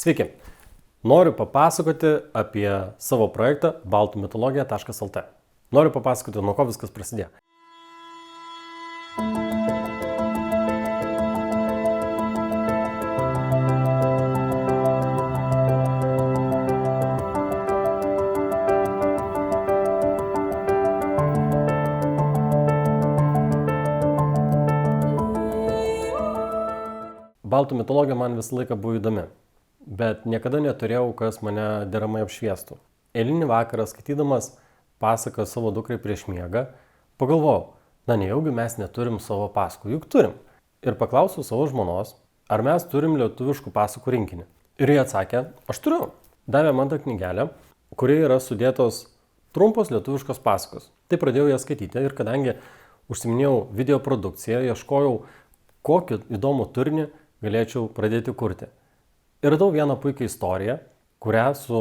Sveiki! Noriu papasakoti apie savo projektą baltumitologija.lt. Noriu papasakoti, nuo ko viskas prasidėjo. Baltų mitologija man visą laiką buvo įdomi, bet niekada neturėjau, kas mane deramai apšviestų. Eilinį vakarą, skaitydamas pasaką savo dukrai prieš miegą, pagalvojau, nejaugi mes neturim savo pasakų, juk turim. Ir paklausiau savo žmonos, ar mes turim lietuviškų pasakų rinkinį. Ir jie atsakė, aš turiu. Davė man tą knygelę, kurioje yra sudėtos trumpos lietuviškos pasakos. Tai pradėjau ją skaityti ir kadangi užsiminėjau video produkciją, ieškojau, kokį įdomų turinį galėčiau pradėti kurti. Ir radau vieną puikią istoriją, kurią su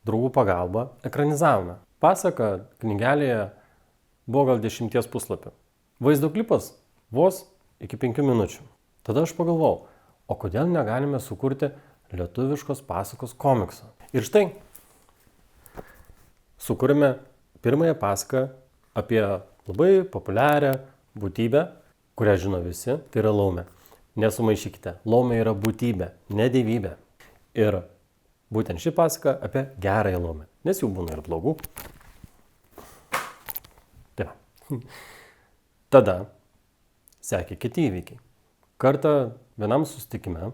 draugų pagalba ekranizavome. Pasaka knygelėje buvo gal 10 puslapių. Vaizdo klipas vos iki 5 minučių. Tada aš pagalvojau, o kodėl negalime sukurti lietuviškos pasakos komikso. Ir štai, sukūrėme pirmąją pasaką apie labai populiarią būtybę, kurią žino visi, tai yra laumė. Nesumaišykite, laumė yra būtybė, ne dievybė. Ir būtent ši pasaka apie gerąją laumę, nes jų būna ir blogų. Taip. Tada sekė kiti įvykiai. Kartą vienam susitikime,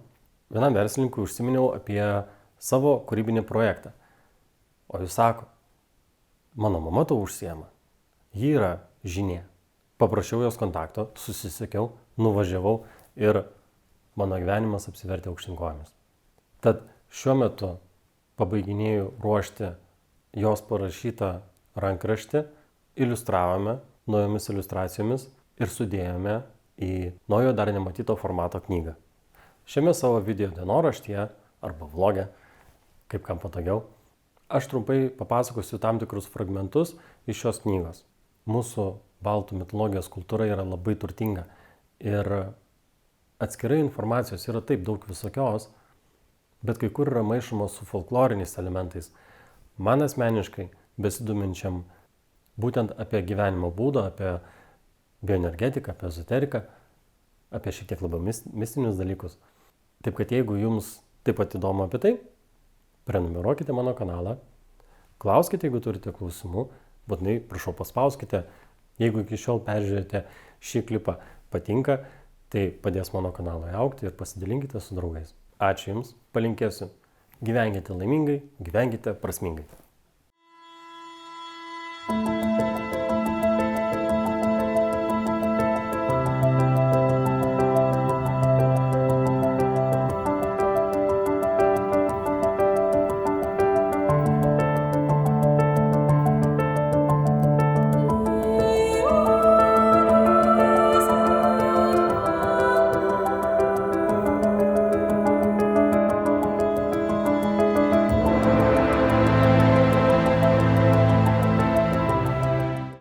vienam verslininkui užsiminiau apie savo kūrybinį projektą. O jis sako, mano mama to užsiema, ji yra žinė. Paprašiau jos kontakto, susisiekiau, nuvažiavau ir mano gyvenimas apsivertė aukštyn kojomis. Tad šiuo metu pabaiginėjau ruošti jos parašytą rankraštį, iliustravome naujomis iliustracijomis ir sudėjome į naujo dar nematyto formato knygą. Šiame savo video dienoraštyje arba vloge, kaip kam patogiau, aš trumpai papasakosiu tam tikrus fragmentus iš šios knygos. Mūsų baltų mitologijos kultūra yra labai turtinga ir atskirai informacijos yra taip daug visokios, bet kai kur yra maišoma su folkloriniais elementais. Man asmeniškai besidominčiam būtent apie gyvenimo būdą, apie bioenergetiką, apie ezoteriką, apie šiek tiek labiau mistinius dalykus. Taip kad jeigu jums taip pat įdomu apie tai, prenumeruokite mano kanalą, klauskite, jeigu turite klausimų, būtinai prašau paspauskite. Jeigu iki šiol peržiūrėte šį klipą patinka, tai padės mano kanalui augti ir pasidalinkite su draugais. Ačiū Jums, palinkėsiu. Gyvenkite laimingai, gyvenkite prasmingai.